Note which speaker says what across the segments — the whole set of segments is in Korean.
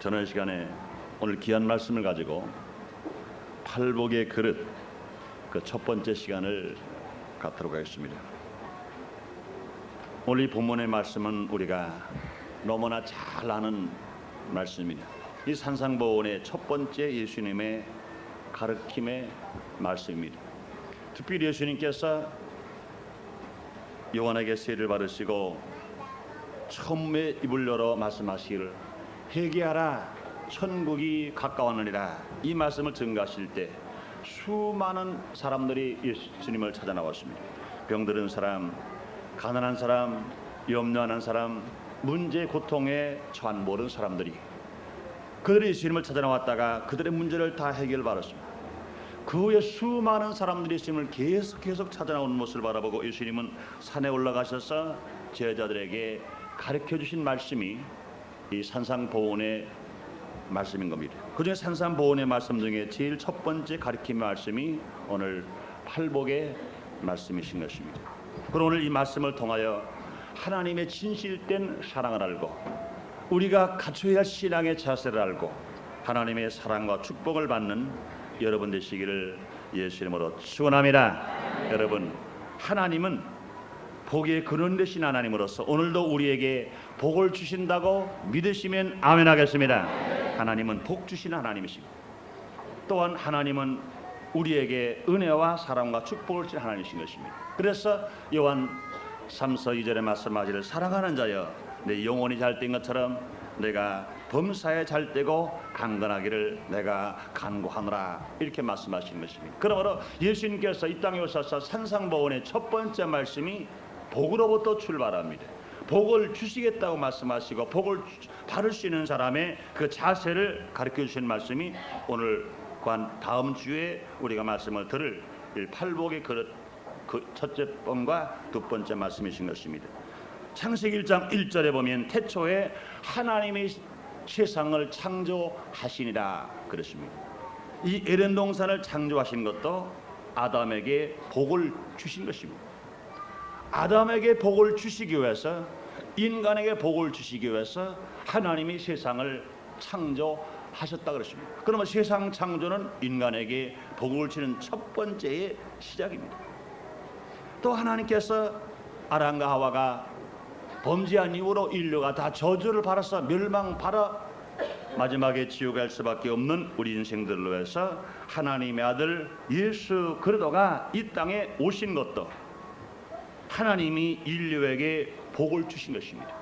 Speaker 1: 저는 이 시간에 오늘 귀한 말씀을 가지고 팔복의 그릇 그 첫 번째 시간을 갖도록 하겠습니다. 오늘 이 본문의 말씀은 우리가 너무나 잘 아는 말씀입니다. 이 산상보훈의 첫 번째 예수님의 가르침의 말씀입니다. 특별히 예수님께서 요한에게 세례를 받으시고 처음에 입을 열어 말씀하시기를 회개하라 천국이 가까웠느니라, 이 말씀을 증거하실 때 수많은 사람들이 예수님을 찾아 나왔습니다. 병들은 사람, 가난한 사람, 염려하는 사람, 문제 고통에 처한 모든 사람들이 그들이 예수님을 찾아 나왔다가 그들의 문제를 다 해결받았습니다. 그 후에 수많은 사람들이 예수님을 계속 찾아 나오는 모습을 바라보고 예수님은 산에 올라가셔서 제자들에게 가르쳐 주신 말씀이 이 산상보훈의 말씀인 겁니다. 그중에 산상보훈의 말씀 중에 제일 첫 번째 가르침의 말씀이 오늘 팔복의 말씀이신 것입니다. 그럼 오늘 이 말씀을 통하여 하나님의 진실된 사랑을 알고 우리가 갖춰야 할 신앙의 자세를 알고 하나님의 사랑과 축복을 받는 여러분 되시기를 예수님으로 축원합니다. 여러분, 하나님은 복의 근원 되신 하나님으로서 오늘도 우리에게 복을 주신다고 믿으시면 아멘 하겠습니다. 하나님은 복 주신 하나님이십니다. 또한 하나님은 우리에게 은혜와 사랑과 축복을 주신 하나님이신 것입니다. 그래서 요한 3서 2절에 말씀하시기를 사랑하는 자여 내 영혼이 잘된 것처럼 내가 범사에 잘되고 강건하기를 내가 간구하노라, 이렇게 말씀하시는 것입니다. 그러므로 예수님께서 이 땅에 오셔서 산상보훈의 첫 번째 말씀이 복으로부터 출발합니다. 복을 주시겠다고 말씀하시고 복을 받을 수 있는 사람의 그 자세를 가르쳐 주시는 말씀이 오늘 다음 주에 우리가 말씀을 들을 팔복의 그릇 그 첫째 번과 두 번째 말씀이신 것입니다. 창세기 1장 1절에 보면 태초에 하나님이 세상을 창조하시니라 그랬습니다. 이 에덴 동산을 창조하신 것도 아담에게 복을 주신 것입니다. 아담에게 복을 주시기 위해서, 인간에게 복을 주시기 위해서 하나님이 세상을 창조하셨다 그랬습니다. 그러면 세상 창조는 인간에게 복을 주는 첫 번째의 시작입니다. 또 하나님께서 아담과 하와가 범죄한 이후로 인류가 다 저주를 받아서 멸망받아 마지막에 지옥에 갈 수밖에 없는 우리 인생들로 해서 하나님의 아들 예수 그리스도가 이 땅에 오신 것도 하나님이 인류에게 복을 주신 것입니다.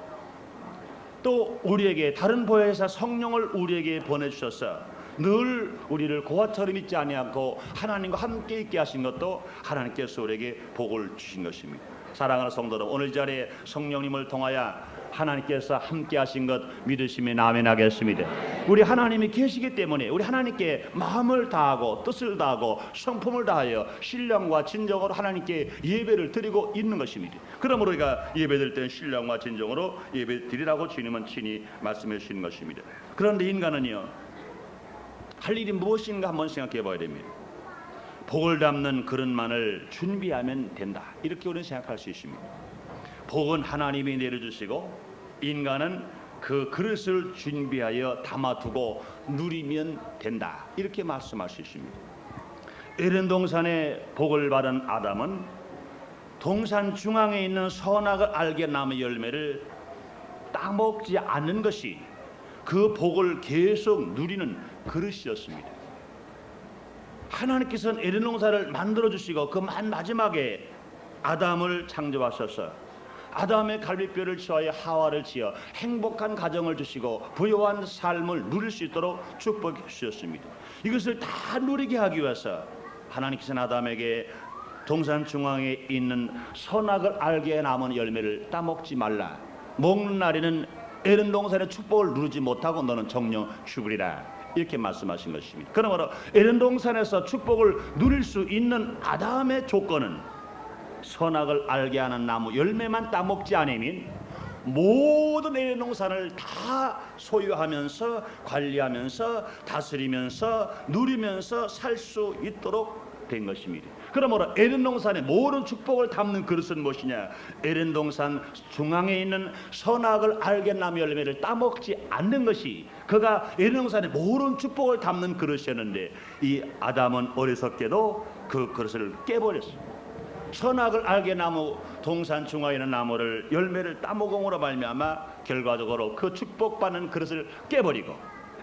Speaker 1: 또 우리에게 다른 보혜사 성령을 우리에게 보내주셔서 늘 우리를 고아처럼 있지 아니하고 하나님과 함께 있게 하신 것도 하나님께서 우리에게 복을 주신 것입니다. 사랑하는 성도 여러분, 오늘 자리에 성령님을 통하여 하나님께서 함께 하신 것 믿으시면 아멘 하겠습니다. 우리 하나님이 계시기 때문에 우리 하나님께 마음을 다하고 뜻을 다하고 성품을 다하여 신령과 진정으로 하나님께 예배를 드리고 있는 것입니다. 그러므로 우리가 예배 드릴 때는 신령과 진정으로 예배 드리라고 주님은 친히 말씀해 주시는 것입니다. 그런데 인간은요, 할 일이 무엇인가 한번 생각해 봐야 됩니다. 복을 담는 그릇만을 준비하면 된다, 이렇게 우리는 생각할 수 있습니다. 복은 하나님이 내려주시고 인간은 그 그릇을 준비하여 담아두고 누리면 된다, 이렇게 말씀할 수 있습니다. 에덴 동산에 복을 받은 아담은 동산 중앙에 있는 선악을 알게 나무 열매를 따먹지 않는 것이 그 복을 계속 누리는 그릇이었습니다. 하나님께서는 에덴 동산을 만들어 주시고 그 마지막에 아담을 창조하셔서 아담의 갈비뼈를 취하여 하와를 지어 행복한 가정을 주시고 부유한 삶을 누릴 수 있도록 축복해 주셨습니다. 이것을 다 누리게 하기 위해서 하나님께서는 아담에게 동산 중앙에 있는 선악을 알게 남은 열매를 따먹지 말라, 먹는 날에는 에덴 동산의 축복을 누리지 못하고 너는 정령 죽으리라, 이렇게 말씀하신 것입니다. 그러므로 에덴 동산에서 축복을 누릴 수 있는 아담의 조건은 선악을 알게 하는 나무 열매만 따먹지 않으면 모든 에덴 동산을 다 소유하면서 관리하면서 다스리면서 누리면서 살 수 있도록 된 것입니다. 그러므로 에덴 동산의 모든 축복을 담는 그릇은 무엇이냐? 에덴 동산 중앙에 있는 선악을 알게 나무 열매를 따먹지 않는 것이 그가 에덴 동산의 모든 축복을 담는 그릇이었는데, 이 아담은 어리석게도 그 그릇을 깨버렸습니다. 선악을 알게 나무 동산 중앙에 있는 나무를 열매를 따먹음으로 말미암아 결과적으로 그 축복받는 그릇을 깨버리고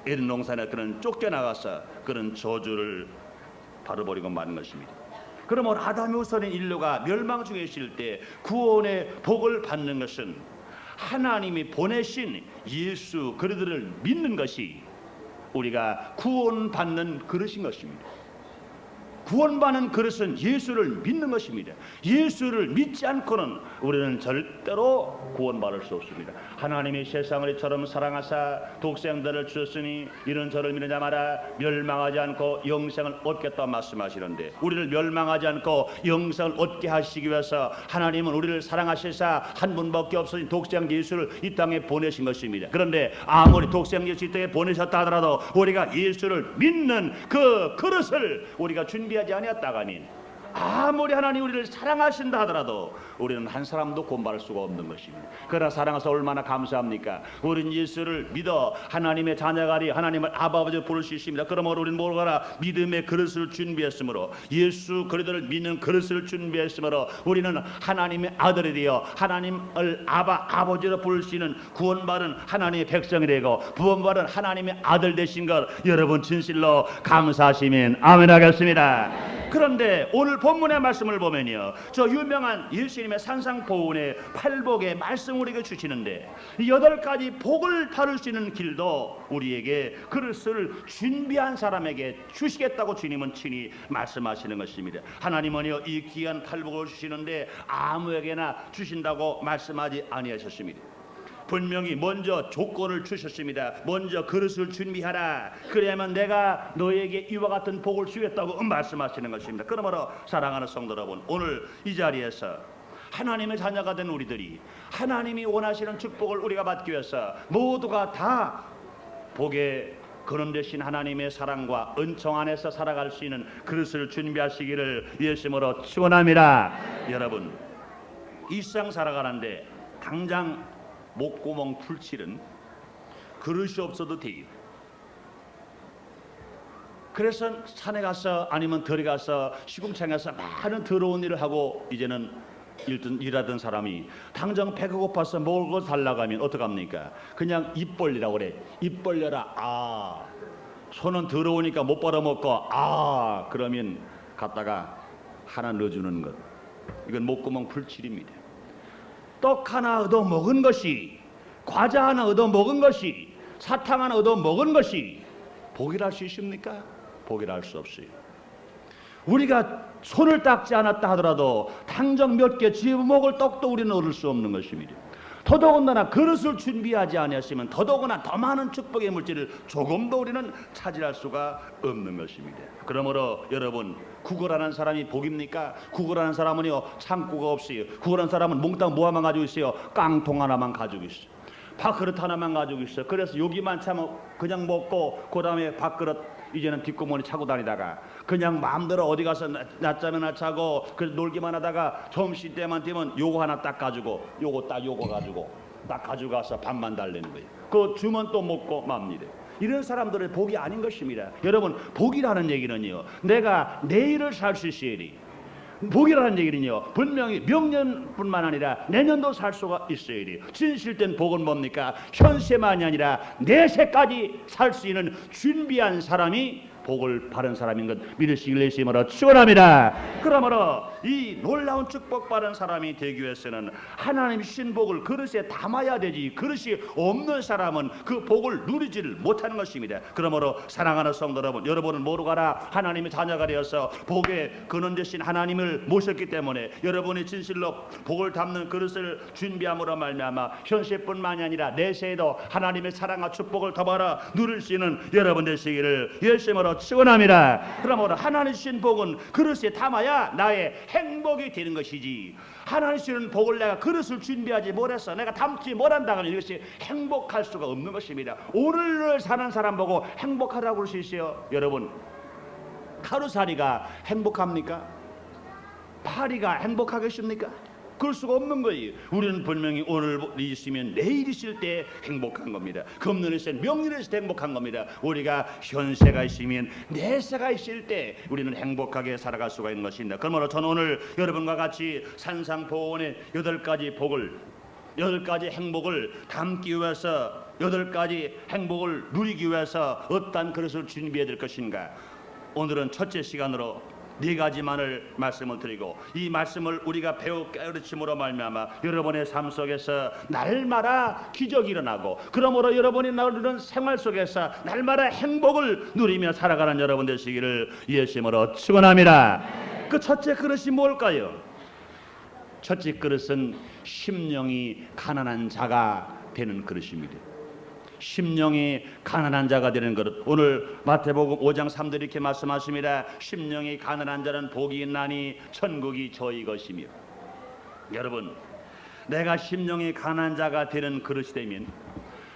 Speaker 1: 에덴 동산에 그는 쫓겨나가서 그는 저주를 바로버리고 마는 것입니다. 그러면 아담의 후손인 인류가 멸망 중에 있을 때 구원의 복을 받는 것은 하나님이 보내신 예수 그리스도를 믿는 것이 우리가 구원받는 그릇인 것입니다. 구원받는 그릇은 예수를 믿는 것입니다. 예수를 믿지 않고는 우리는 절대로 구원받을 수 없습니다. 하나님이 세상을 이처럼 사랑하사 독생자를 주셨으니 이는 저를 믿는 자마다 멸망하지 않고 영생을 얻겠다 말씀하시는데, 우리를 멸망하지 않고 영생을 얻게 하시기 위해서 하나님은 우리를 사랑하시사 한 분밖에 없으신 독생자 예수를 이 땅에 보내신 것입니다. 그런데 아무리 독생자 예수 이 땅에 보내셨다 하더라도 우리가 예수를 믿는 그 그릇을 우리가 준비하지 아니었다가니, 아무리 하나님 우리를 사랑하신다 하더라도 우리는 한 사람도 구원받을 수가 없는 것입니다. 그러나 사랑하셔서 얼마나 감사합니까? 우리는 예수를 믿어 하나님의 자녀가리 하나님을 아버지로 부를 수 있습니다. 그러므로 우리는 뭐라 믿음의 그릇을 준비했으므로, 예수 그리스도를 믿는 그릇을 준비했으므로 우리는 하나님의 아들이 되어 하나님을 아버지로 부를 수 있는 구원받은 하나님의 백성이 되고 구원받은 하나님의 아들 되신 것 여러분 진실로 감사하시면 아멘 하겠습니다. 그런데 오늘 본문의 말씀을 보면요, 저 유명한 예수님의 산상보훈의 팔복의 말씀 우리에게 주시는데, 8가지 복을 받을 수 있는 길도 우리에게 그릇을 준비한 사람에게 주시겠다고 주님은 친히 말씀하시는 것입니다. 하나님은요 이 귀한 팔복을 주시는데 아무에게나 주신다고 말씀하지 아니하셨습니다. 분명히 먼저 조건을 주셨습니다. 먼저 그릇을 준비하라. 그래야만 내가 너에게 이와 같은 복을 주겠다고 말씀하시는 것입니다. 그러므로 사랑하는 성도 여러분, 오늘 이 자리에서 하나님의 자녀가 된 우리들이 하나님이 원하시는 축복을 우리가 받기 위해서 모두가 다 복의 근원 되신 하나님의 사랑과 은총 안에서 살아갈 수 있는 그릇을 준비하시기를 예수님으로 축원합니다. 여러분, 이 세상 살아가는데 당장 목구멍 풀칠은 그릇이 없어도 돼요. 그래서 산에 가서 아니면 들에 가서 시궁창에 가서 많은 더러운 일을 하고 이제는 일하던 사람이 당장 배가 고파서 먹을 거 달라고 하면 어떡합니까? 그냥 입 벌리라고 그래. 입 벌려라. 아, 손은 더러우니까 못 벌어먹고 아, 그러면 갖다가 하나 넣어주는 것, 이건 목구멍 풀칠입니다. 떡 하나 얻어 먹은 것이, 과자 하나 얻어 먹은 것이, 사탕 하나 얻어 먹은 것이 복이라 할 수 있습니까? 복이라 할 수 없어요. 우리가 손을 닦지 않았다 하더라도 당장 몇 개 집어먹을 떡도 우리는 얻을 수 없는 것입니다. 더더군다나 그릇을 준비하지 아니했으면 더더구나 더 많은 축복의 물질을 조금도 우리는 차지할 수가 없는 것입니다. 그러므로 여러분, 구걸하는 사람이 복입니까? 구걸하는 사람은요 창고가 없어요. 구걸하는 사람은 몽땅 뭐만 가지고 있어요? 깡통 하나만 가지고 있어요. 밥그릇 하나만 가지고 있어요. 그래서 여기만 차면 그냥 먹고 그 다음에 밥그릇 이제는 뒷구멍에 차고 다니다가 그냥 마음대로 어디 가서 낮잠이나 자고 그 놀기만 하다가 점심때만 되면 요거 하나 딱 가지고 요거 가지고 딱 가지고 가서 밥만 달래는 거예요. 그 주면 또 먹고 맙니다. 이런 사람들의 복이 아닌 것입니다. 여러분, 복이라는 얘기는요, 내가 내일을 살 수 있어야 돼. 복이라는 얘기는요, 분명히 명년뿐만 아니라 내년도 살 수가 있어야 돼요. 진실된 복은 뭡니까? 현세만이 아니라 내세까지 살 수 있는 준비한 사람이 복을 받은 사람인 것 믿으시길 예수님으로 축원합니다. 그러므로 이 놀라운 축복 받은 사람이 되기 위해서는 하나님 주신 복을 그릇에 담아야 되지, 그릇이 없는 사람은 그 복을 누리지를 못하는 것입니다. 그러므로 사랑하는 성도 여러분, 여러분은 모르가라 하나님의 자녀가 되어서 복의 근원 되신 하나님을 모셨기 때문에 여러분이 진실로 복을 담는 그릇을 준비함으로 말미암아 현세뿐만이 아니라 내세에도 하나님의 사랑과 축복을 더 받아 누릴 수 있는 여러분 되시기를 예수님으로 축원합니다. 그러므로 하나님 주신 복은 그릇에 담아야 나의 행복이 되는 것이지, 하나님 주시는 복을 내가 그릇을 준비하지 못해서 내가 담지 못한다면 이것이 행복할 수가 없는 것입니다. 오늘을 사는 사람 보고 행복하다고 그럴 수 있어요? 여러분, 가루사리가 행복합니까? 파리가 행복하겠습니까? 그럴 수가 없는 거예요. 우리는 분명히 오늘 있으면 내일 있을 때 행복한 겁니다. 금년에 있을 때 명년에 있을 때 행복한 겁니다. 우리가 현세가 있으면 내세가 있을 때 우리는 행복하게 살아갈 수가 있는 것입니다. 그러므로 저는 오늘 여러분과 같이 산상보원의 8가지 복을 8가지 행복을 담기 위해서 8가지 행복을 누리기 위해서 어떤 그릇을 준비해야 될 것인가. 오늘은 첫째 시간으로 4가지만을 말씀을 드리고 이 말씀을 우리가 배우 깨우침으로 말미암아 여러분의 삶 속에서 날마다 기적이 일어나고 그러므로 여러분이 나누는 생활 속에서 날마다 행복을 누리며 살아가는 여러분 되시기를 예수님으로 축원합니다. 그 첫째 그릇이 뭘까요? 첫째 그릇은 심령이 가난한 자가 되는 그릇입니다. 심령이 가난한 자가 되는 그릇. 오늘 마태복음 5장 3절 이렇게 말씀하십니다. 심령이 가난한 자는 복이 있나니 천국이 저희 것이며. 여러분, 내가 심령이 가난한 자가 되는 그릇이 되면,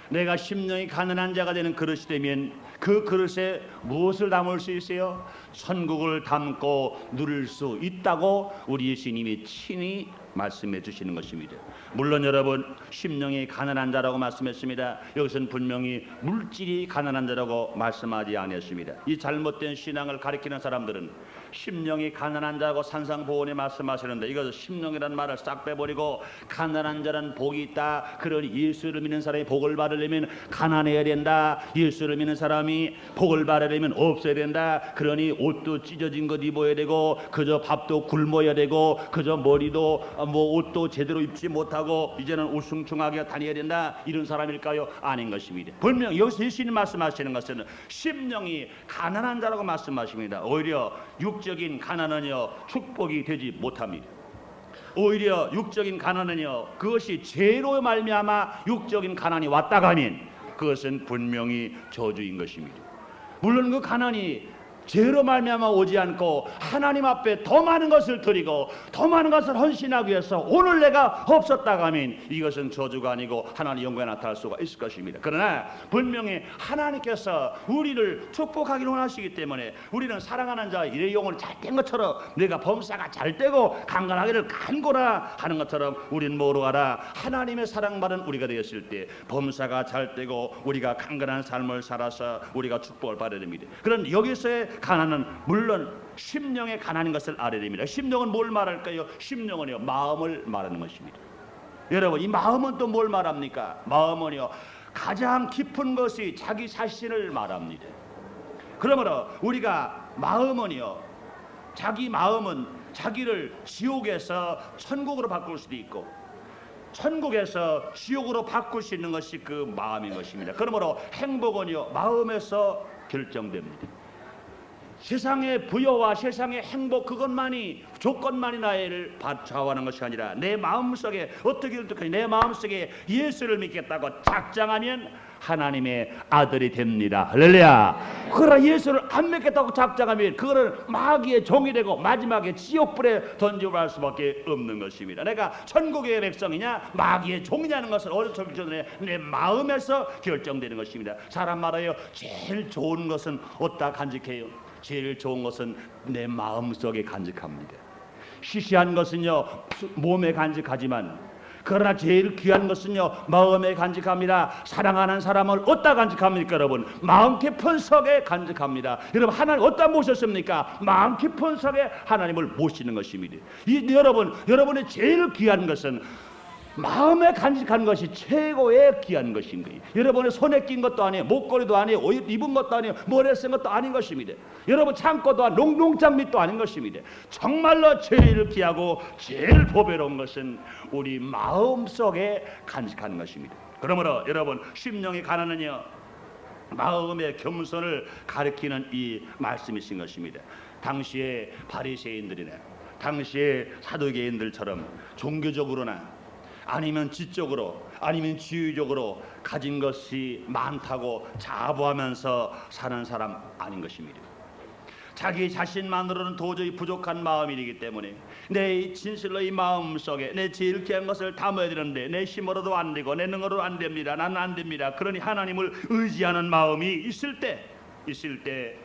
Speaker 1: 내가 심령이 가난한 자가 되는 그릇이 되면 그 그릇에 무엇을 담을 수 있어요? 천국을 담고 누릴 수 있다고 우리 예수님이 친히 말씀해 주시는 것입니다. 물론 여러분, 심령이 가난한 자라고 말씀했습니다. 여기서는 분명히 물질이 가난한 자라고 말씀하지 않았습니다. 이 잘못된 신앙을 가리키는 사람들은 심령이 가난한 자고 산상보원에 말씀하시는데 이것은 심령이라는 말을 싹 빼버리고 가난한 자는 복이 있다. 그러니 예수를 믿는 사람이 복을 받으려면 가난해야 된다. 예수를 믿는 사람이 복을 받으려면 없어야 된다. 그러니 옷도 찢어진 것 입어야 되고 그저 밥도 굶어야 되고 그저 머리도 옷도 제대로 입지 못하고 이제는 우승충하게 다녀야 된다. 이런 사람일까요? 아닌 것입니다. 분명 여기서 예수님 말씀하시는 것은 심령이 가난한 자라고 말씀하십니다. 오히려 육적인 가난은요 축복이 되지 못합니다. 오히려 육적인 가난은요 그것이 죄로 말미암아 육적인 가난이 왔다가 하면 그것은 분명히 저주인 것입니다. 물론 그 가난이 죄로 말미암아 오지 않고 하나님 앞에 더 많은 것을 드리고 더 많은 것을 헌신하기 위해서 오늘 내가 없었다가 하면 이것은 저주가 아니고 하나님의 영광에 나타날 수가 있을 것입니다. 그러나 분명히 하나님께서 우리를 축복하기를 원하시기 때문에 우리는 사랑하는 자 일의 영혼이 잘된 것처럼 내가 범사가 잘되고 강건하기를 간구나 하는 것처럼 우리는 뭐로 하라? 하나님의 사랑받은 우리가 되었을 때 범사가 잘되고 우리가 강건한 삶을 살아서 우리가 축복을 받아야 됩니다. 그런 여기서의 가난은 물론 심령의 가난인 것을 알아야 됩니다. 심령은 뭘 말할까요? 심령은요 마음을 말하는 것입니다. 여러분, 이 마음은 또 뭘 말합니까? 마음은요 가장 깊은 것이 자기 자신을 말합니다. 그러므로 우리가 마음은요 자기 마음은 자기를 지옥에서 천국으로 바꿀 수도 있고 천국에서 지옥으로 바꿀 수 있는 것이 그 마음인 것입니다. 그러므로 행복은요 마음에서 결정됩니다. 세상의 부여와 세상의 행복 그것만이 조건만이 나를 좌우하는 것이 아니라 내 마음속에 어떻게 내 마음속에 예수를 믿겠다고 작정하면 하나님의 아들이 됩니다. 할렐루야. 그러나 예수를 안 믿겠다고 작정하면 그거는 마귀의 종이 되고 마지막에 지옥불에 던져갈 수밖에 없는 것입니다. 내가 천국의 백성이냐 마귀의 종이냐는 것을 어디서 전에 내 마음에서 결정되는 것입니다. 사람 말아요 제일 좋은 것은 어디다 간직해요? 제일 좋은 것은 내 마음속에 간직합니다. 시시한 것은요 몸에 간직하지만 그러나 제일 귀한 것은요 마음에 간직합니다. 사랑하는 사람을 어디다 간직합니까? 여러분 마음 깊은 속에 간직합니다. 여러분 하나님 어디다 모셨습니까? 마음 깊은 속에 하나님을 모시는 것입니다. 여러분의 제일 귀한 것은 마음에 간직한 것이 최고의 귀한 것인 거예요. 여러분의 손에 낀 것도 아니에요. 목걸이도 아니에요. 옷 입은 것도 아니에요. 머리에 쓴 것도 아닌 것입니다. 여러분 창고도 농장밑도 아닌 것입니다. 정말로 제일 귀하고 제일 보배로운 것은 우리 마음속에 간직한 것입니다. 그러므로 여러분 심령의 가난은요 마음의 겸손을 가리키는 이 말씀이신 것입니다. 당시의 바리새인들이나 당시의 사두개인들처럼 종교적으로나 아니면 지적으로 아니면 지위적으로 가진 것이 많다고 자부하면서 사는 사람 아닌 것입니다. 자기 자신만으로는 도저히 부족한 마음이기 때문에 내 진실로 이 마음 속에 내 제일 귀한 것을 담아야 되는데 내 힘으로도 안 되고 내 능으로도 안 됩니다. 나는 안 됩니다. 그러니 하나님을 의지하는 마음이 있을 때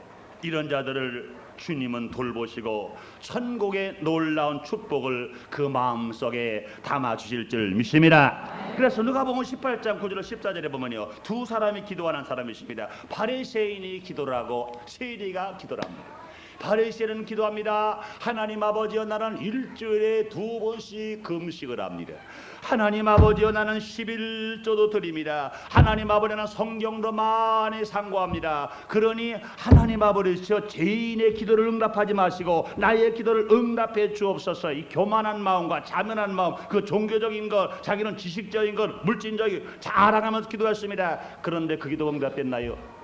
Speaker 1: 이런 자들을 주님은 돌보시고 천국의 놀라운 축복을 그 마음속에 담아주실 줄 믿습니다. 그래서 누가복음 18장 9절 14절에 보면요, 두 사람이 기도하는 사람이 있습니다. 바리새인이 기도를 하고 세리가 기도를 합니다. 바리새인은 기도합니다. 하나님 아버지여, 나는 일주일에 2번씩 금식을 합니다. 하나님 아버지여, 나는 11조도 드립니다. 하나님 아버지, 나는 성경도 많이 상고합니다. 그러니 하나님 아버지여, 죄인의 기도를 응답하지 마시고 나의 기도를 응답해 주옵소서. 이 교만한 마음과 자면한 마음, 그 종교적인 것, 자기는 지식적인 것, 물질적인 자랑하면서 기도했습니다. 그런데 그 기도 응답됐나요?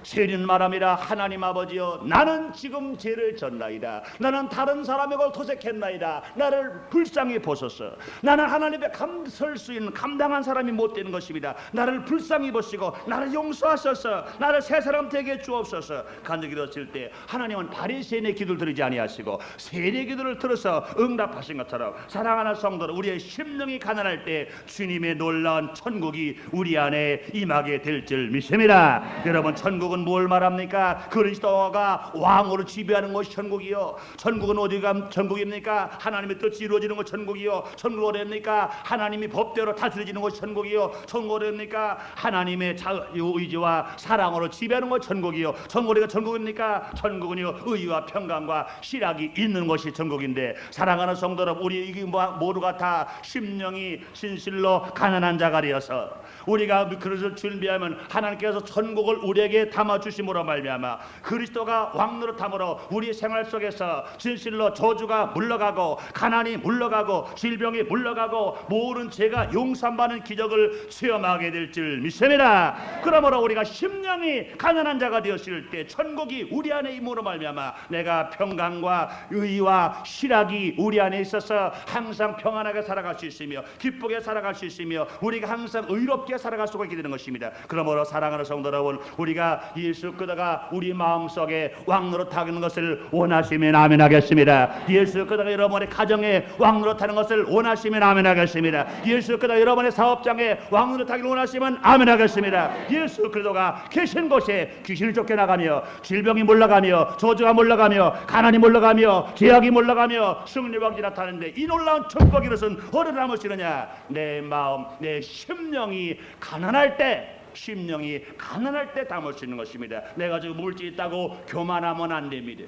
Speaker 1: 세리는 말합니다. 하나님 아버지여, 나는 지금 죄를 졌나이다. 나는 다른 사람의 걸 토색했나이다. 나를 불쌍히 보소서. 나는 하나님 앞에 설 수 있는 감당한 사람이 못 되는 것입니다. 나를 불쌍히 보시고 나를 용서하소서. 나를 새 사람 되게 주옵소서. 간절히 기도했을 때 하나님은 바리새인의 기도를 들으지 아니하시고 세리의 기도를 들어서 응답하신 것처럼, 사랑하는 성도들, 우리의 심령이 가난할 때 주님의 놀라운 천국이 우리 안에 임하게 될 줄 믿습니다. 여러분, 천국은 뭘 말합니까? 그리스도가 왕으로 지배하는 것이 천국이요. 천국은 어디가 천국입니까? 하나님의 뜻이 이루어지는 것이 천국이요. 천국 어디입니까? 하나님이 법대로 다스려지는 것이 천국이요. 천국 어디입니까? 하나님의 의지와 사랑으로 지배하는 것이 천국이요. 천국 어디가 천국입니까? 천국은요, 의와 평강과 실학이 있는 것이 천국인데, 사랑하는 성도 여러분, 우리 이게 모두가 다 심령이 진실로 가난한 자가 되어서 우리가 그릇을 준비하면 하나님께서 천국을 우리에게 담아주심으로 말미암아 그리스도가 왕노릇함으로 우리 생활 속에서 진실로 저주가 물러가고 가난이 물러가고 질병이 물러가고 모든 죄가 용서받는 기적을 체험하게 될 줄 믿습니다. 그러므로 우리가 심령이 가난한 자가 되었을 때 천국이 우리 안에 임으로 말미암아 내가 평강과 의와 실학이 우리 안에 있어서 항상 평안하게 살아갈 수 있으며 기쁘게 살아갈 수 있으며 우리가 항상 의롭게 살아갈 수가 있게 되는 것입니다. 그러므로 사랑하는 성도 여러분, 우리가 예수 그리스도가 우리 마음속에 왕노릇하는 것을 원하시면 아멘 하겠습니다. 예수 그리스도가 여러분의 가정에 왕노릇하는 것을 원하시면 아멘 하겠습니다. 예수 그리스도가 여러분의 사업장에 왕노릇하기를 원하시면 아멘 하겠습니다. 예수 그리스도가 계신 곳에 귀신을 쫓겨나가며 질병이 물러가며 저주가 물러가며 가난이 물러가며 죄악이 물러가며 승리와 기적이 나타나는데, 이 놀라운 축복의 것은 어디로 담으시느냐? 내 마음, 내 심령이 가난할 때, 심령이 가난할 때 담을 수 있는 것입니다. 내가 지금 물질이 있다고 교만하면 안 됩니다.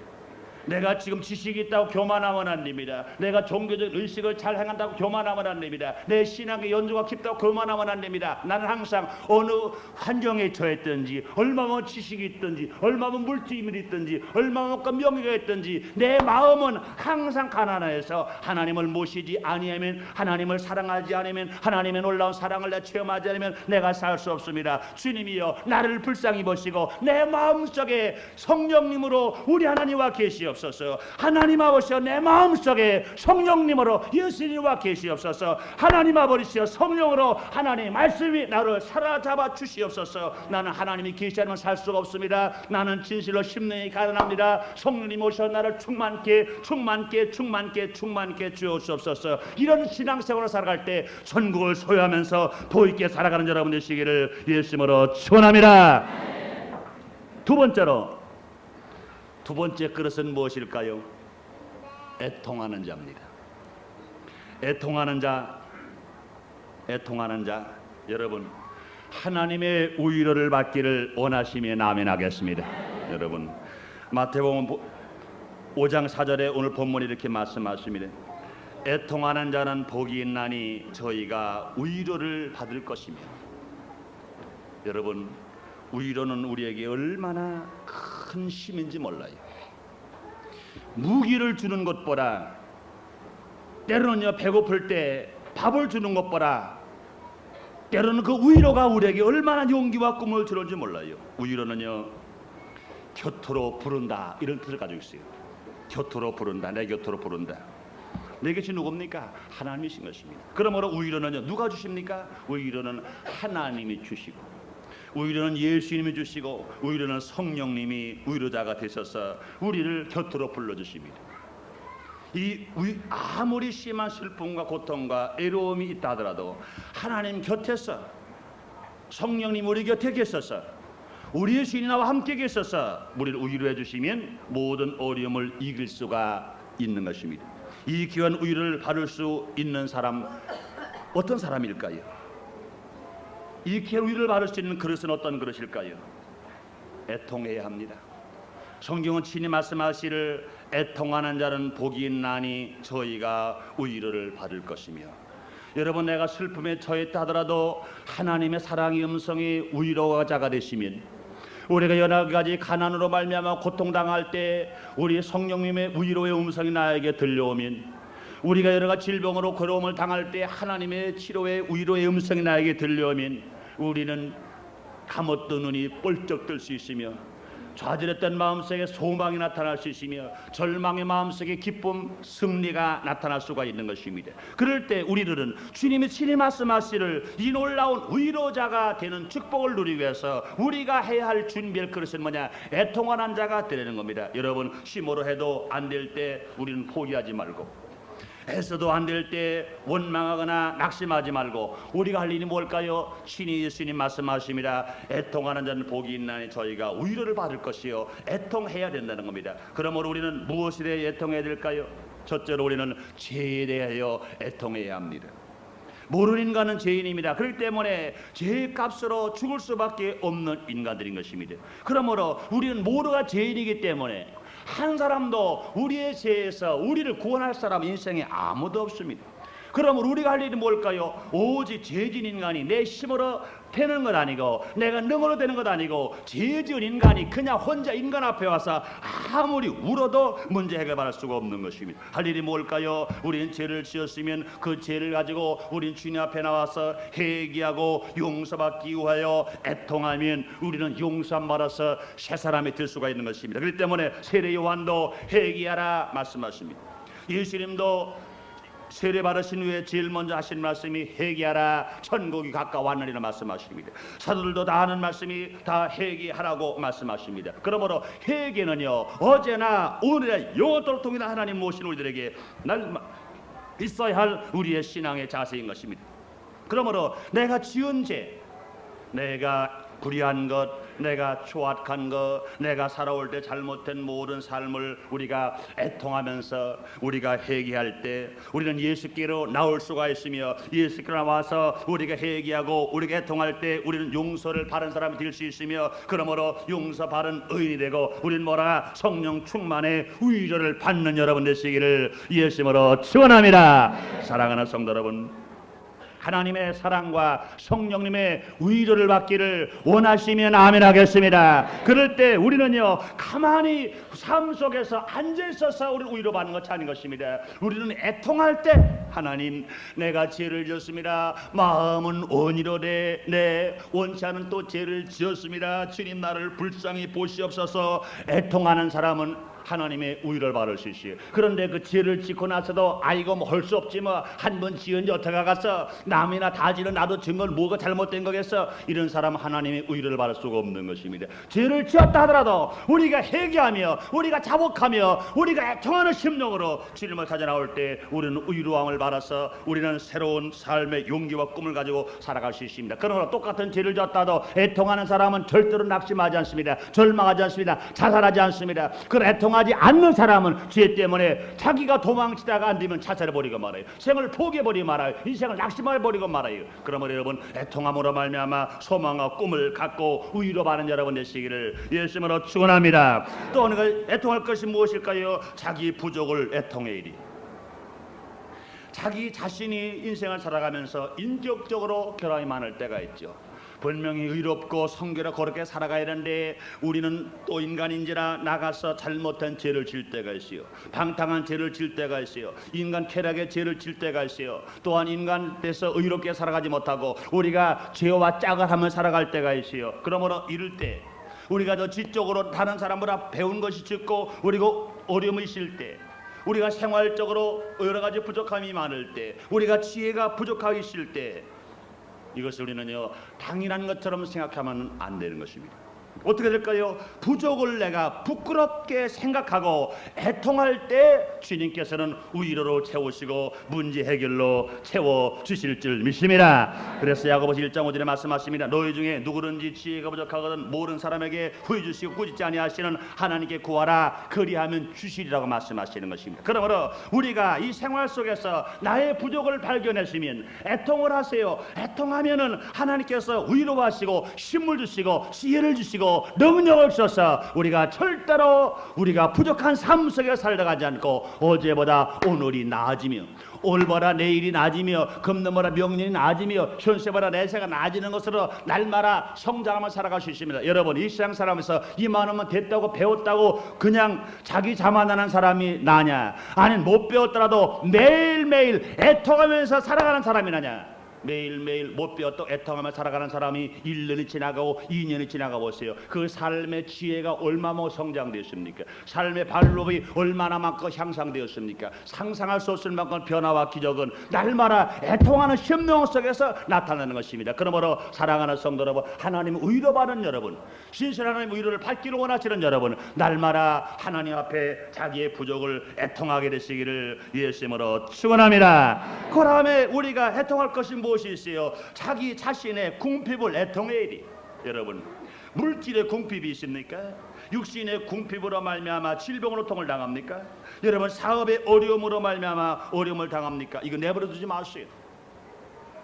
Speaker 1: 내가 지금 지식이 있다고 교만하면 안 됩니다. 내가 종교적 의식을 잘 행한다고 교만하면 안 됩니다. 내 신앙의 연주가 깊다고 교만하면 안 됩니다. 나는 항상 어느 환경에 처했든지, 얼마만 지식이 있든지, 얼마만 물질이 있든지, 얼마만큼 명예가 있든지, 내 마음은 항상 가난해서 하나님을 모시지 아니하면, 하나님을 사랑하지 않으면, 하나님의 놀라운 사랑을 내가 체험하지 않으면 내가 살 수 없습니다. 주님이여, 나를 불쌍히 보시고 내 마음속에 성령님으로 우리 하나님과 계시옵소서. 하나님 아버지여, 내 마음속에 성령님으로 예수님과 계시옵소서. 하나님 아버지여, 성령으로 하나님 말씀이 나를 사로잡아 주시옵소서. 나는 하나님이 계시 않으면 살 수가 없습니다. 나는 진실로 심령이 가난합니다. 성령님 오셔 나를 충만케 주옵소서. 이런 신앙생활을 살아갈 때 천국을 소유하면서 보이게 살아가는 여러분 되시기를 예수님으로 축원합니다. 두 번째 그릇은 무엇일까요? 애통하는 자입니다. 애통하는 자, 여러분, 하나님의 위로를 받기를 원하시면 아멘 하겠습니다. 여러분, 마태복음 5장 4절에 오늘 본문이 이렇게 말씀하십니다. 애통하는 자는 복이 있나니 저희가 위로를 받을 것이며. 여러분, 위로는 우리에게 얼마나 큰 힘인지 몰라요. 무기를 주는 것보다, 때로는요, 배고플 때 밥을 주는 것보다, 때로는 그 위로가 우리에게 얼마나 용기와 꿈을 주는지 몰라요. 위로는요, 곁으로 부른다, 이런 뜻을 가지고 있어요. 곁으로 부른다, 내 곁으로 부른다. 내 곁이 누굽니까? 하나님이신 것입니다. 그러므로 위로는요, 누가 주십니까? 위로는 하나님이 주시고, 위로는 예수님이 주시고, 위로는 성령님이 위로자가 되셔서 우리를 곁으로 불러주십니다. 아무리 심한 슬픔과 고통과 애로움이 있다 하더라도 하나님 곁에서, 성령님 우리 곁에 계셔서 우리의 주인이 나와 함께 계셔서 우리를 위로해 주시면 모든 어려움을 이길 수가 있는 것입니다. 이 귀한 위로를 받을 수 있는 사람, 어떤 사람일까요? 이 귀한 위로를 받을 수 있는 그릇은 어떤 그릇일까요? 애통해야 합니다. 성경은 친히 말씀하시를 애통하는 자는 복이 있나니 저희가 위로를 받을 것이며, 여러분, 내가 슬픔에 처했다 하더라도 하나님의 사랑의 음성이 위로자가 되시면, 우리가 여러 가지 가난으로 말미암아 고통당할 때 우리 성령님의 위로의 음성이 나에게 들려오면, 우리가 여러 가지 질병으로 괴로움을 당할 때 하나님의 치료의 위로의 음성이 나에게 들려오면 우리는 감았던 눈이 뻘쩍 뜰 수 있으며, 좌절했던 마음속에 소망이 나타날 수 있으며, 절망의 마음속에 기쁨, 승리가 나타날 수가 있는 것입니다. 그럴 때 우리들은 주님이 친히 말씀하시를 이 놀라운 위로자가 되는 축복을 누리기 위해서 우리가 해야 할 준비할 그릇은 뭐냐? 애통하는 자가 되는 겁니다. 여러분, 힘으로 해도 안 될 때 우리는 포기하지 말고, 애써도 안 될 때 원망하거나 낙심하지 말고, 우리가 할 일이 뭘까요? 친히 예수님 말씀하십니다. 애통하는 자는 복이 있나니 저희가 위로를 받을 것이요. 애통해야 된다는 겁니다. 그러므로 우리는 무엇에 대해 애통해야 될까요? 첫째로 우리는 죄에 대하여 애통해야 합니다. 모르는 인간은 죄인입니다. 그렇기 때문에 죄의 값으로 죽을 수밖에 없는 인간들인 것입니다. 그러므로 우리는 모두가 죄인이기 때문에 한 사람도 우리의 죄에서 우리를 구원할 사람 인생에 아무도 없습니다. 그러면 우리가 할 일이 뭘까요? 오직 죄진 인간이 내 힘으로 되는 것 아니고, 내가 능으로 되는 것 아니고, 죄 지은 인간이 그냥 혼자 인간 앞에 와서 아무리 울어도 문제 해결할 수가 없는 것입니다. 할 일이 뭘까요? 우리는 죄를 지었으면 그 죄를 가지고 우리는 주님 앞에 나와서 회개하고 용서받기 위하여 애통하면 우리는 용서함 받아서 새 사람이 될 수가 있는 것입니다. 그렇기 때문에 세례 요한도 회개하라 말씀하십니다. 예수님도 세례 받으신 후에 제일 먼저 하신 말씀이 회개하라, 천국이 가까웠느니라 말씀하십니다. 사도들도 다 하는 말씀이 다 회개하라고 말씀하십니다. 그러므로 회개는요, 어제나 오늘의 영원토록 통일한 하나님 모신 우리들에게 날 있어야 할 우리의 신앙의 자세인 것입니다. 그러므로 내가 지은 죄, 내가 불의한 것, 내가 추악한 것, 내가 살아올 때 잘못된 모든 삶을 우리가 애통하면서 우리가 회개할 때 우리는 예수께로 나올 수가 있으며, 예수께로 나와서 우리가 회개하고 우리가 애통할 때 우리는 용서를 받은 사람이 될 수 있으며, 그러므로 용서 받은 의인이 되고 우리는 뭐라? 성령 충만의 위로를 받는 여러분 되시기를 예수님으로 축원합니다. 사랑하는 성도 여러분, 하나님의 사랑과 성령님의 위로를 받기를 원하시면 아멘 하겠습니다. 그럴 때 우리는요, 가만히 삶 속에서 앉아있어서 우리를 위로받는 것이 아닌 것입니다. 우리는 애통할 때 하나님, 내가 죄를 지었습니다. 마음은 원이로되 내 원치 않은 또 죄를 지었습니다. 주님, 나를 불쌍히 보시옵소서. 애통하는 사람은 하나님의 위로를 받을 수 있어요. 그런데 그 죄를 짓고 나서도 아이고 뭐 할 수 없지, 뭐 한 번 지은 지 어떻게 가서 남이나 다 지는 나도 증언 뭐가 잘못된 거겠어, 이런 사람은 하나님의 위로를 받을 수가 없는 것입니다. 죄를 지었다 하더라도 우리가 회개하며 우리가 자복하며 우리가 애통하는 심령으로 주님을 찾아 나올 때 우리는 위로함을 받아서 우리는 새로운 삶의 용기와 꿈을 가지고 살아갈 수 있습니다. 그러나 똑같은 죄를 지었다도 애통하는 사람은 절대로 낙심하지 않습니다. 절망하지 않습니다. 자살하지 않습니다. 그 애통하지 않는 사람은 죄 때문에 자기가 도망치다가 안 되면 자살해버리고 말아요. 생을 포기해버리고 말아요. 인생을 낙심해버리고 말아요. 그러면 여러분, 애통함으로 말미암아 소망과 꿈을 갖고 위로받는 여러분 되시기를 예수님으로 축원합니다. 또 어느 애통할 것이 무엇일까요? 자기 부족을 애통해이리. 자기 자신이 인생을 살아가면서 인격적으로 결함이 많을 때가 있죠. 분명히 의롭고 성결하고 그렇게 살아가야 하는데 우리는 또 인간인지라 나가서 잘못한 죄를 질 때가 있어요. 방탕한 죄를 질 때가 있어요. 인간 쾌락의 죄를 질 때가 있어요. 또한 인간 돼서 의롭게 살아가지 못하고 우리가 죄와 짝을 하며 살아갈 때가 있어요. 그러므로 이럴 때 우리가 더 지적으로 다른 사람보다 배운 것이 적고 우리가 어려움이 있을 때, 우리가 생활적으로 여러 가지 부족함이 많을 때, 우리가 지혜가 부족하기 있을 때, 이것을 우리는요 당연한 것처럼 생각하면 안 되는 것입니다. 어떻게 될까요? 부족을 내가 부끄럽게 생각하고 애통할 때 주님께서는 위로로 채우시고 문제 해결로 채워주실 줄 믿습니다. 그래서 야고보서 1장 5절에 말씀하십니다. 너희 중에 누구든지 지혜가 부족하거든 모르는 사람에게 후히 주시고 꾸짖지 아니하시는 하나님께 구하라 그리하면 주시리라고 말씀하시는 것입니다. 그러므로 우리가 이 생활 속에서 나의 부족을 발견했으면 애통을 하세요. 애통하면은 하나님께서 위로하시고 힘을 주시고 지혜를 주시고 능력을 주셔서 우리가 절대로 우리가 부족한 삶 속에 살아가지 않고 어제보다 오늘이 나아지며 오늘보다 내일이 나아지며 금년보다 명년이 나아지며 현세보다 내세가 나아지는 것으로 날마다 성장하며 살아갈 수 있습니다. 여러분 이 세상 살아가면서 이만하면 됐다고 배웠다고 그냥 자기 자만하는 사람이 나냐, 아니면 못 배웠더라도 매일매일 애통하면서 살아가는 사람이 나냐. 매일매일 못 배웠다고 애통하며 살아가는 사람이 1년이 지나가고 2년이 지나가 보세요. 그 삶의 지혜가 얼마나 성장되었습니까? 삶의 발록이 얼마나 만큼 향상되었습니까? 상상할 수 없을 만큼 변화와 기적은 날마다 애통하는 심령 속에서 나타나는 것입니다. 그러므로 사랑하는 성도 여러분, 하나님 위로받은 여러분, 신실한 하나님 위로를 받기를 원하시는 여러분, 날마다 하나님 앞에 자기의 부족을 애통하게 되시기를 예수님으로 축원합니다. 그 다음에 우리가 애통할 것이 무엇이 있어요? 자기 자신의 궁핍을 애통해야 돼. 여러분 물질의 궁핍이 있습니까? 육신의 궁핍으로 말미암아 질병으로 통을 당합니까? 여러분 사업의 어려움으로 말미암아 어려움을 당합니까? 이거 내버려 두지 마세요.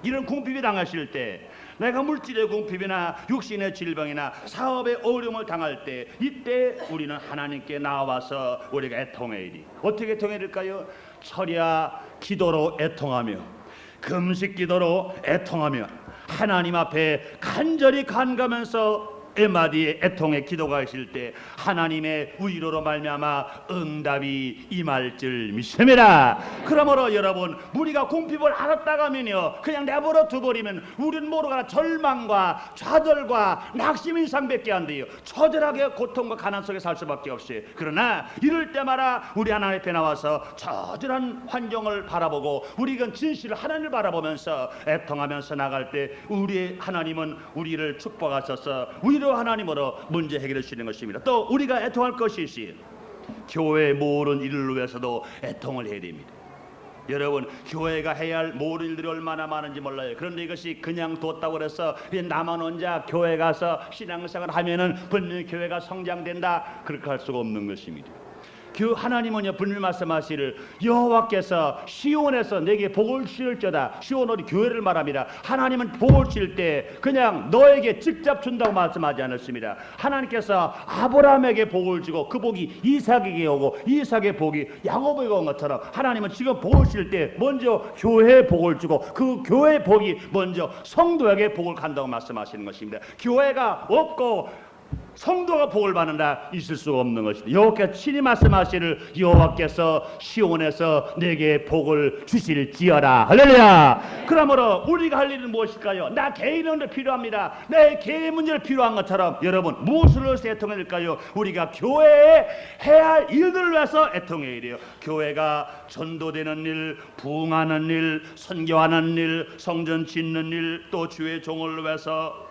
Speaker 1: 이런 궁핍이 당하실 때, 내가 물질의 궁핍이나 육신의 질병이나 사업의 어려움을 당할 때, 이때 우리는 하나님께 나와서 우리가 애통해야 돼. 어떻게 애통해야 될까요? 철야 기도로 애통하며 금식 기도로 애통하며 하나님 앞에 간절히 간가면서 에마디의 애통의 기도가 있을 때 하나님의 위로로 말미암아 응답이 임할 줄 믿습니다. 그러므로 여러분 우리가 궁핍을 알았다가면요 그냥 내버려 두버리면 우리는 모르거나 절망과 좌절과 낙심 이상밖에 안 돼요. 처절하게 고통과 가난 속에 살 수밖에 없어요. 그러나 이럴 때마다 우리 하나님 앞에 나와서 처절한 환경을 바라보고 우리가 진실을 하나님을 바라보면서 애통하면서 나갈 때 우리 하나님은 우리를 축복하셔서 위로 하나님으로 문제 해결해 주시는 것입니다. 또 우리가 애통할 것이 있어요. 교회 모든 일을 위해서도 애통을 해야 됩니다. 여러분 교회가 해야 할 모든 일들이 얼마나 많은지 몰라요. 그런데 이것이 그냥 뒀다고 해서 나만 혼자 교회 가서 신앙생활 하면은 분명히 교회가 성장된다 그렇게 할 수가 없는 것입니다. 그 하나님은요 분명히 말씀하시를 여호와께서 시온에서 내게 복을 주실지어다. 시온 어디 교회를 말합니다. 하나님은 복을 주실 때 그냥 너에게 직접 준다고 말씀하지 않았습니다. 하나님께서 아브라함에게 복을 주고 그 복이 이삭에게 오고 이삭의 복이 야곱에게 온 것처럼 하나님은 지금 복을 주실 때 먼저 교회에 복을 주고 그 교회의 복이 먼저 성도에게 복을 간다고 말씀하시는 것입니다. 교회가 없고 성도가 복을 받는다 있을 수가 없는 것이다. 여호와께서 친히 말씀하시를 여호와께서 시온에서 내게 복을 주실지어다. 할렐루야. 그러므로 우리가 할 일은 무엇일까요? 나 개인은 필요합니다. 내 개인 문제를 필요한 것처럼 여러분 무엇을 위해서 애통해야 될까요? 우리가 교회에 해야 할 일들을 위해서 애통해야 돼요. 교회가 전도되는 일, 부흥하는 일, 선교하는 일, 성전 짓는 일, 또 주의 종을 위해서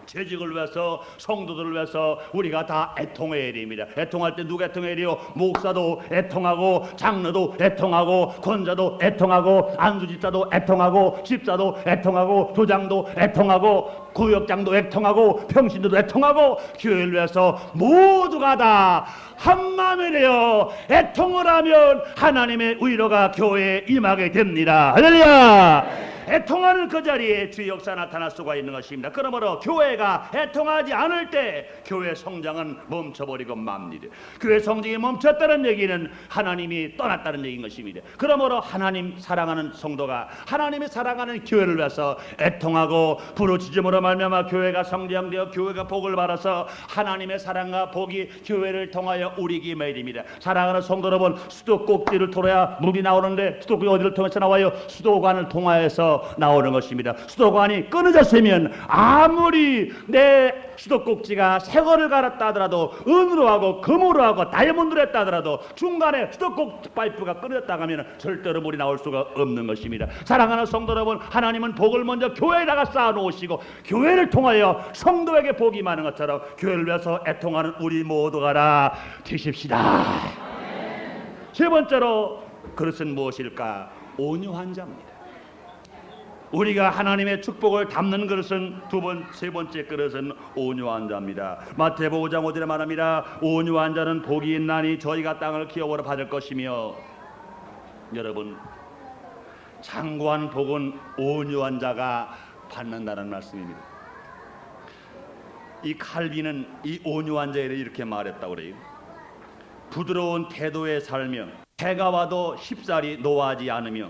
Speaker 1: 재직을 위해서 성도들을 위해서 우리가 다 애통해야 됩니다. 애통할 때 누가 애통해야 돼요? 목사도 애통하고 장로도 애통하고 권자도 애통하고 안수집사도 애통하고 집사도 애통하고 도장도 애통하고 구역장도 애통하고 평신도도 애통하고 교회를 위해서 모두가 다 한마음이 되어 애통을 하면 하나님의 위로가 교회에 임하게 됩니다. 할렐루야. 애통하는 그 자리에 주의 역사 나타날 수가 있는 것입니다. 그러므로 교회가 애통하지 않을 때 교회 성장은 멈춰버리고 맙니다. 교회 성장이 멈췄다는 얘기는 하나님이 떠났다는 얘기인 것입니다. 그러므로 하나님 사랑하는 성도가 하나님이 사랑하는 교회를 위해서 애통하고 부르짖음으로 말미암아 교회가 성장되어 교회가 복을 받아서 하나님의 사랑과 복이 교회를 통하여 우리에게 임해야 됩니다. 사랑하는 성도 여러분, 수도꼭지를 돌아야 물이 나오는데 수도꼭지 어디를 통해서 나와요? 수도관을 통하여서 속에서 나오는 것입니다. 수도관이 끊어졌으면 아무리 내 수도꼭지가 새거를 갈았다 하더라도 은으로 하고 금으로 하고 다이아몬드로 했다 하더라도 중간에 수도꼭지 파이프가 끊어졌다 하면 절대로 물이 나올 수가 없는 것입니다. 사랑하는 성도 여러분, 하나님은 복을 먼저 교회에다가 쌓아놓으시고 교회를 통하여 성도에게 복이 많은 것처럼 교회를 위해서 애통하는 우리 모두가 다 되십시다. 세 번째로 그것은 무엇일까? 온유한 자입니다. 우리가 하나님의 축복을 담는 그릇은 세 번째 그릇은 온유한 자입니다. 마태복음 5장 5절에 말합니다. 온유한 자는 복이 있나니 저희가 땅을 기업으로 받을 것이며. 여러분, 장구한 복은 온유한 자가 받는다는 말씀입니다. 이 칼빈은 이 온유한 자에 이렇게 말했다고 그래요. 부드러운 태도에 살며 해가 와도 쉽사리 노하지 않으며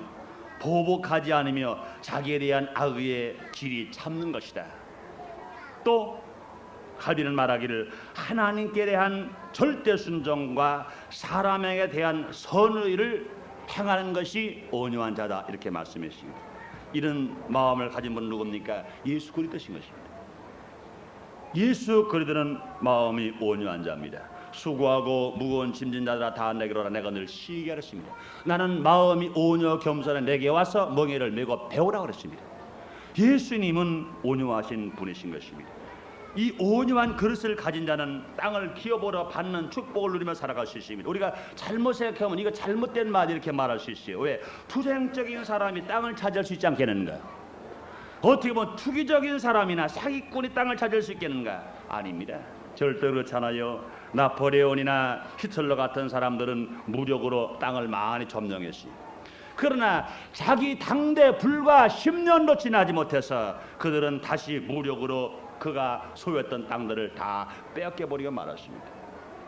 Speaker 1: 보복하지 않으며 자기에 대한 악의에 길이 참는 것이다. 또 칼빈은 말하기를 하나님께 대한 절대 순종과 사람에게 대한 선의를 행하는 것이 온유한 자다, 이렇게 말씀했습니다. 이런 마음을 가진 분은 누굽니까? 예수 그리스도신 것입니다. 예수 그리스도는 마음이 온유한 자입니다. 수고하고 무거운 짐진 자들아 다 내게로 오라, 내가 늘 쉬게 하렸습니다. 나는 마음이 온유 겸손해 내게 와서 멍에를 메고 배우라 그랬습니다. 예수님은 온유하신 분이신 것입니다. 이 온유한 그릇을 가진 자는 땅을 기업으로 받는 축복을 누리며 살아갈 수 있습니다. 우리가 잘못 생각하면 이거 잘못된 말 이렇게 말할 수 있어요. 왜? 투쟁적인 사람이 땅을 차지할 수 있지 않겠는가? 어떻게 보면 투기적인 사람이나 사기꾼이 땅을 차지할 수 있겠는가? 아닙니다. 절대 그렇잖아요. 나폴레온이나 히틀러 같은 사람들은 무력으로 땅을 많이 점령했어요. 그러나 자기 당대 불과 10년도 지나지 못해서 그들은 다시 무력으로 그가 소유했던 땅들을 다 빼앗겨버리고 말았습니다.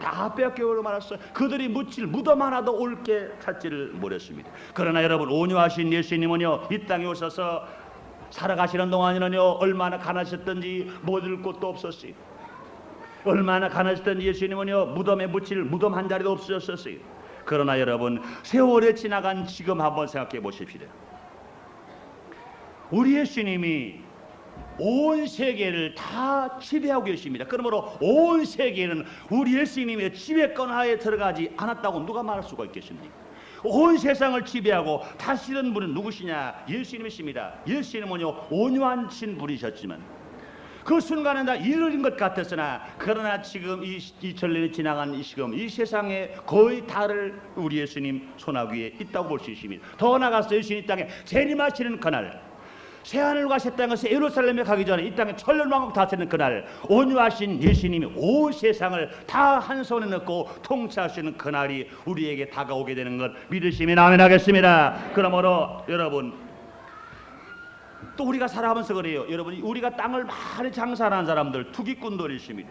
Speaker 1: 다 빼앗겨버리고 말았어요. 그들이 묻힐 무덤 하나도 옳게 찾지를 못했습니다. 그러나 여러분, 온유하신 예수님은요, 이 땅에 오셔서 살아가시는 동안에는요, 얼마나 가난하셨던지 먹을 곳도 없었어요. 얼마나 가난하셨던 예수님은요, 무덤에 묻힐 무덤 한 자리도 없으셨어요. 그러나 여러분, 세월이 지나간 지금 한번 생각해 보십시오. 우리 예수님이 온 세계를 다 지배하고 계십니다. 그러므로 온 세계는 우리 예수님의 지배권 하에 들어가지 않았다고 누가 말할 수가 있겠습니까? 온 세상을 지배하고 다스리는 분은 누구시냐? 예수님이십니다. 예수님은요, 온유하신 분이셨지만 그 순간에 다 이르는 것 같았으나, 그러나 지금 이 2000년이 지나간 이 시금 이 세상에 거의 다를 우리 예수님 손아귀에 있다고 볼 수 있습니다. 더 나아가서 예수님 이 땅에 재림하시는 그날, 새하늘과 새 땅에서 예루살렘에 가기 전에 이 땅에 천년왕국 다스리는 그날, 온유하신 예수님이 온 세상을 다 한 손에 넣고 통치하시는 그날이 우리에게 다가오게 되는 것 믿으시면 아멘 하겠습니다. 그러므로 여러분, 또 우리가 살아가면서 그래요. 여러분, 우리가 땅을 많이 장사하는 사람들, 투기꾼들이 있습니다.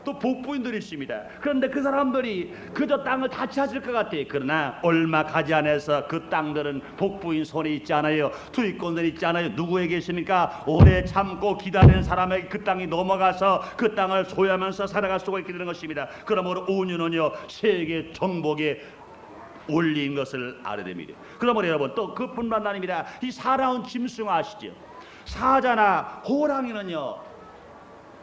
Speaker 1: 또 복부인들이 있습니다. 그런데 그 사람들이 그저 땅을 다 찾을 것 같아요. 그러나 얼마 가지 않아서 그 땅들은 복부인 손에 있지 않아요. 투기꾼들이 있지 않아요. 누구에게 있습니까? 오래 참고 기다리는 사람에게 그 땅이 넘어가서 그 땅을 소유하면서 살아갈 수가 있게 되는 것입니다. 그러므로 온유는요, 세계 정복에 올린 것을 알아야 됩니다. 그러므로 여러분, 또 그뿐만 아닙니다. 이 사나운 짐승 아시죠? 사자나 호랑이는요,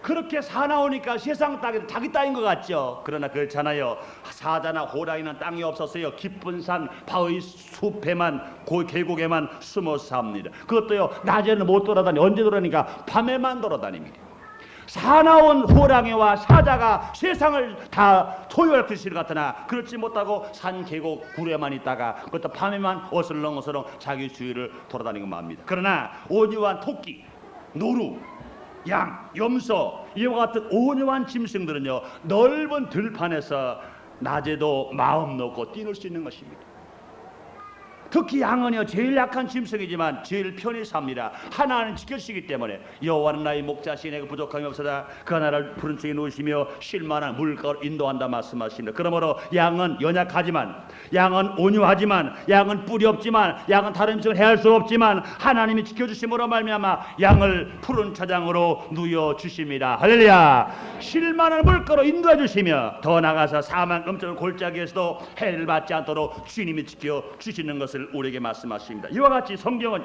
Speaker 1: 그렇게 사나우니까 세상 땅에 자기 땅인 것 같죠. 그러나 그렇잖아요. 사자나 호랑이는 땅이 없었어요. 깊은 산 바위 숲에만, 계곡에만 숨어 삽니다. 그것도요, 낮에는 못 돌아다니, 언제 돌아다니까? 밤에만 돌아다닙니다. 사나운 호랑이와 사자가 세상을 다 소유할 것일 같으나 그렇지 못하고 산 계곡 굴에만 있다가 그것도 밤에만 어슬렁어슬렁 자기 주위를 돌아다니고 맙니다. 그러나 온유한 토끼, 노루, 양, 염소, 이와 같은 온유한 짐승들은요, 넓은 들판에서 낮에도 마음 놓고 뛰놀 수 있는 것입니다. 특히 양은요, 제일 약한 짐승이지만 제일 편히 삽니다. 하나는 지켜주시기 때문에. 여호와는 나의 목자시니 내가 부족함이 없어다. 그 하나를 푸른 쪽에 놓으시며 쉴만한 물가로 인도한다 말씀하십니다. 그러므로 양은 연약하지만, 양은 온유하지만, 양은 뿔이 없지만, 양은 다른 짐승을 해할 수 없지만 하나님이 지켜주심으로 말미암아 양을 푸른 차장으로 누여 주십니다. 할렐루야. 쉴만한 물가로 인도해 주시며, 더 나가서 사망 음적인 골짜기에서도 해를 받지 않도록 주님이 지켜 주시는 것을 우리에게 말씀하십니다. 이와 같이 성경은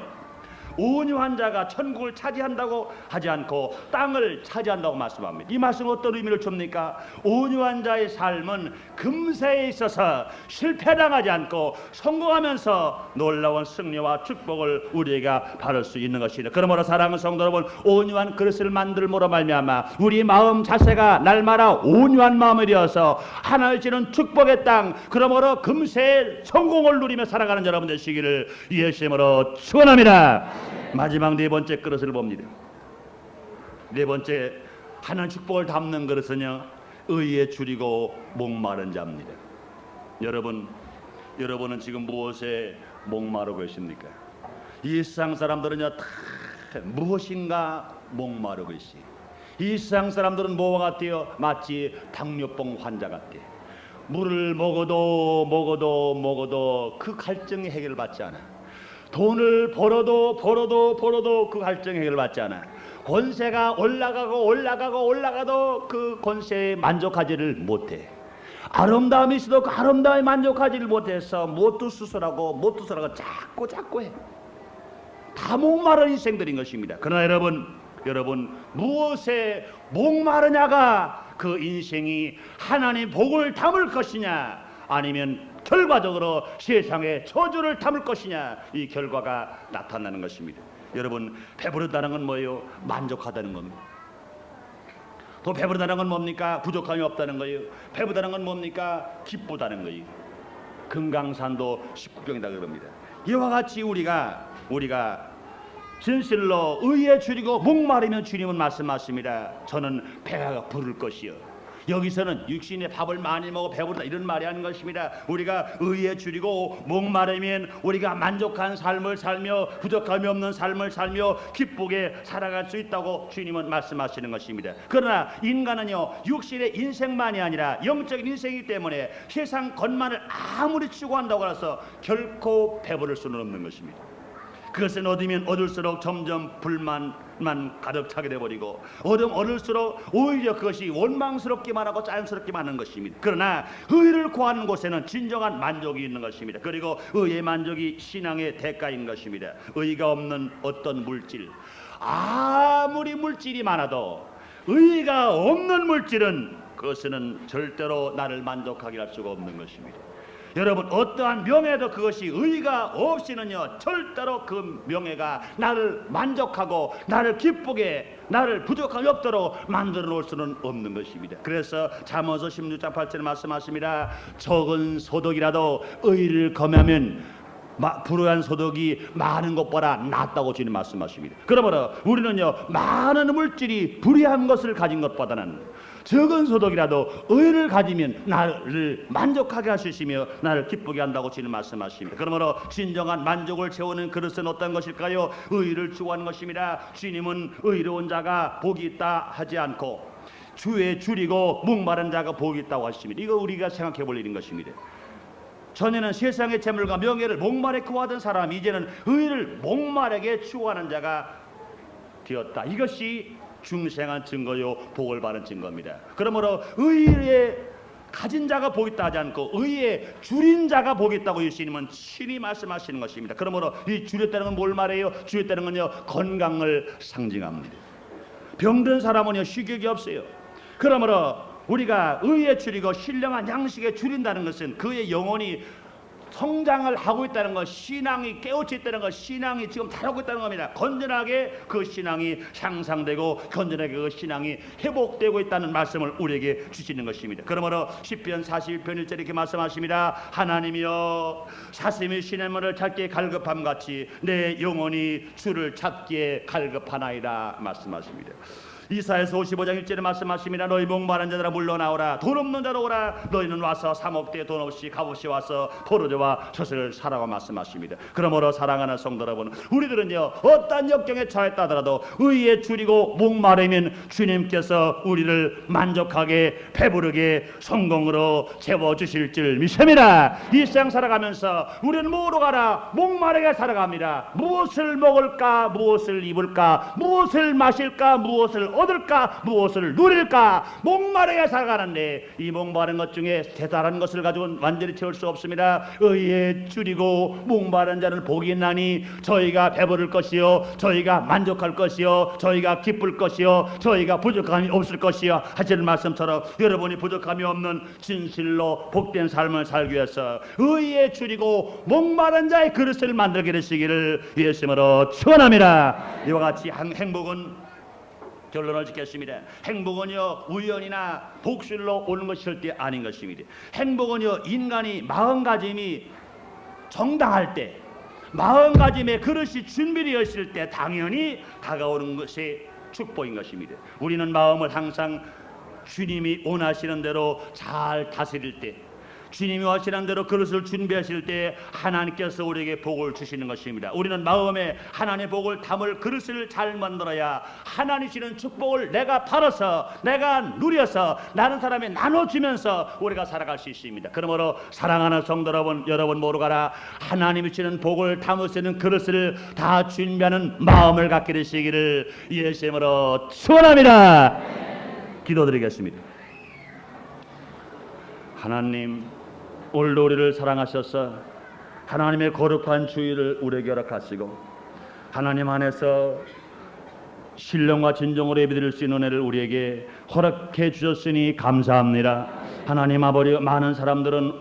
Speaker 1: 온유한 자가 천국을 차지한다고 하지 않고 땅을 차지한다고 말씀합니다. 이 말씀은 어떤 의미를 줍니까? 온유한 자의 삶은 금세에 있어서 실패당하지 않고 성공하면서 놀라운 승리와 축복을 우리가 받을 수 있는 것이다. 그러므로 사랑하는 성도 여러분, 온유한 그릇을 만들므로 말미암아 우리 마음 자세가 날마다 온유한 마음이 되어서 하나를 지는 축복의 땅, 그러므로 금세 성공을 누리며 살아가는 여러분 되시기를 예수님으로 축원합니다. 마지막 네 번째 그릇을 봅니다. 네 번째 하나님 축복을 담는 그릇은요, 의에 줄이고 목마른 자입니다. 여러분은 지금 무엇에 목마르고 계십니까? 이 세상 사람들은요, 다 무엇인가 목마르고 있어요. 이 세상 사람들은 뭐와 같아요? 마치 당뇨병 환자 같아. 물을 먹어도 그 갈증이 해결받지 않아. 돈을 벌어도 그 갈증이 해결받지 않아. 권세가 올라가도 그 권세에 만족하지를 못해. 아름다움이 있어도 그 아름다움에 만족하지를 못해서 못도 수술하고 자꾸 해. 다 목마른 인생들인 것입니다. 그러나 여러분 무엇에 목마르냐가 그 인생이 하나님의 복을 담을 것이냐, 아니면 결과적으로 세상의 저주를 담을 것이냐, 이 결과가 나타나는 것입니다. 여러분, 배부르다는 건 뭐예요? 만족하다는 겁니다. 또 배부르다는 건 뭡니까? 부족함이 없다는 거예요. 배부르다는 건 뭡니까? 기쁘다는 거예요. 금강산도 19병이다 그럽니다. 이와 같이 우리가 진실로 의에 줄이고 목마르면 주님은 말씀하십니다. 저는 배가 부를 것이요. 여기서는 육신의 밥을 많이 먹어 배부르다 이런 말이 아닌 것입니다. 우리가 의에 줄이고 목마르면 우리가 만족한 삶을 살며 부족함이 없는 삶을 살며 기쁘게 살아갈 수 있다고 주님은 말씀하시는 것입니다. 그러나 인간은요, 육신의 인생만이 아니라 영적인 인생이기 때문에 세상 것만을 아무리 추구한다고 해서 결코 배부를 수는 없는 것입니다. 그것은 얻으면 얻을수록 점점 불만만 가득 차게 되어버리고, 얻을수록 오히려 그것이 원망스럽기만 하고 짜증스럽기만 하는 것입니다. 그러나 의를 구하는 곳에는 진정한 만족이 있는 것입니다. 그리고 의의 만족이 신앙의 대가인 것입니다. 의가 없는 어떤 물질, 아무리 물질이 많아도 의가 없는 물질은 그것은 절대로 나를 만족하게 할 수가 없는 것입니다. 여러분, 어떠한 명예도 그것이 의가 없이는요, 절대로 그 명예가 나를 만족하고 나를 기쁘게, 나를 부족함이 없도록 만들어 놓을 수는 없는 것입니다. 그래서 잠언서 16장 8절에 말씀하십니다. 적은 소득이라도 의를 검하면 불우한 소득이 많은 것보다 낫다고 주님 말씀하십니다. 그러므로 우리는요, 많은 물질이 불의한 것을 가진 것보다는 적은 소득이라도 의를 가지면 나를 만족하게 하시며 나를 기쁘게 한다고 주님 말씀하십니다. 그러므로 진정한 만족을 채우는 그릇은 어떤 것일까요? 의를 추구하는 것입니다. 주님은 의로운 자가 복이 있다 하지 않고 주에 줄이고 목마른 자가 복이 있다고 하십니다. 이거 우리가 생각해 볼 일인 것입니다. 전에는 세상의 재물과 명예를 목마르게 구하던 사람이 이제는 의를 목마르게 추구하는 자가 되었다. 이것이 중생한 증거요, 복을 받은 증거입니다. 그러므로 의에 가진 자가 복이 있다 하지 않고 의에 줄인 자가 복이 있다고 예수님은 친히 말씀하시는 것입니다. 그러므로 이 줄였다는 건 뭘 말해요? 줄였다는 건요, 건강을 상징합니다. 병든 사람은요, 식욕이 없어요. 그러므로 우리가 의에 줄이고 신령한 양식에 줄인다는 것은 그의 영혼이 성장을 하고 있다는 것, 신앙이 깨우쳐 있다는 것, 신앙이 지금 자라고 있다는 겁니다. 건전하게 그 신앙이 향상되고 건전하게 그 신앙이 회복되고 있다는 말씀을 우리에게 주시는 것입니다. 그러므로 시편 41편 1절에 이렇게 말씀하십니다. 하나님이여, 사슴이 시냇물을 찾기에 갈급함같이 내 영혼이 주를 찾기에 갈급하나이다 말씀하십니다. 이사야서 55장 1절에 말씀하십니다. 너희 목마른 자들아 물러나오라. 돈 없는 자로 오라. 너희는 와서 사 먹되 돈 없이 값없이 와서 포도주와 젖을 사라고 말씀하십니다. 그러므로 사랑하는 성도 여러분, 우리들은요, 어떤 역경에 처했다 하더라도 의에 줄이고 목마르면 주님께서 우리를 만족하게 배부르게 성공으로 채워주실 줄 믿습니다. 이 세상 살아가면서 우리는 뭐로 가라? 목마르게 살아갑니다. 무엇을 먹을까? 무엇을 입을까? 무엇을 마실까? 무엇을 얻을까? 무엇을 누릴까? 목마르게 살아가는데 이 목마른 것 중에 대단한 것을 가지고는 완전히 채울 수 없습니다. 의에 줄이고 목마른 자는 복이 있나니 저희가 배부를 것이요 저희가 만족할 것이요 저희가 기쁠 것이요 저희가 부족함이 없을 것이요 하시는 말씀처럼 여러분이 부족함이 없는 진실로 복된 삶을 살기 위해서 의에 줄이고 목마른 자의 그릇을 만들게 되시기를 예수님으로 축원합니다. 이와 같이 행복은 결론을 짓겠습니다. 행복은요 우연이나 복술로 오는 것이 절대 아닌 것입니다. 행복은요 인간이 마음가짐이 정당할 때, 마음가짐의 그릇이 준비되어 있을 때 당연히 다가오는 것이 축복인 것입니다. 우리는 마음을 항상 주님이 원하시는 대로 잘 다스릴 때, 주님이 원하시는 대로 그릇을 준비하실 때 하나님께서 우리에게 복을 주시는 것입니다. 우리는 마음에 하나님의 복을 담을 그릇을 잘 만들어야 하나님 주시는 축복을 내가 팔아서 내가 누려서 다른 사람에 나눠주면서 우리가 살아갈 수 있습니다. 그러므로 사랑하는 성도 여러분 모두 가라 하나님이 주시는 복을 담을 수 있는 그릇을 다 준비하는 마음을 갖게 되시기를 예수님으로 축원합니다. 기도드리겠습니다. 하나님, 오늘도 우리를 사랑하셔서 하나님의 거룩한 주의를 우리에게 허락하시고 하나님 안에서 신령과 진정으로 예배드릴 수 있는 은혜를 우리에게 허락해 주셨으니 감사합니다. 하나님 아버지, 많은 사람들은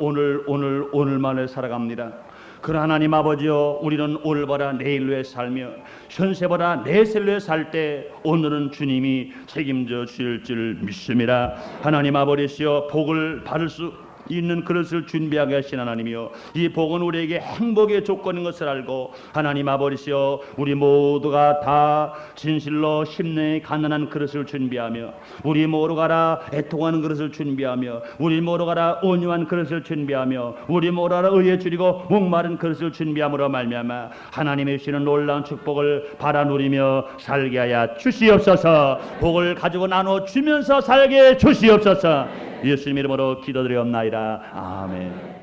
Speaker 1: 오늘만을 살아갑니다. 그러나 하나님 아버지여, 우리는 오늘보다 내일로에 살며 현세보다 내일로에 살 때 오늘은 주님이 책임져 주실 줄 믿습니다. 하나님 아버지여, 복을 받을 수 있는 그릇을 준비하게 하신 하나님이여, 이 복은 우리에게 행복의 조건인 것을 알고 하나님 아버지여, 우리 모두가 다 진실로 심령이 가난한 그릇을 준비하며 우리 모두가 애통하는 그릇을 준비하며 우리 모두가 온유한 그릇을 준비하며 우리 모두가 의에 줄이고 목마른 그릇을 준비함으로 말미암아 하나님의 주시는 놀라운 축복을 받아 누리며 살게 하여 주시옵소서. 복을 가지고 나눠 주면서 살게 주시옵소서. 예수님 이름으로 기도드리옵나이다. 아멘.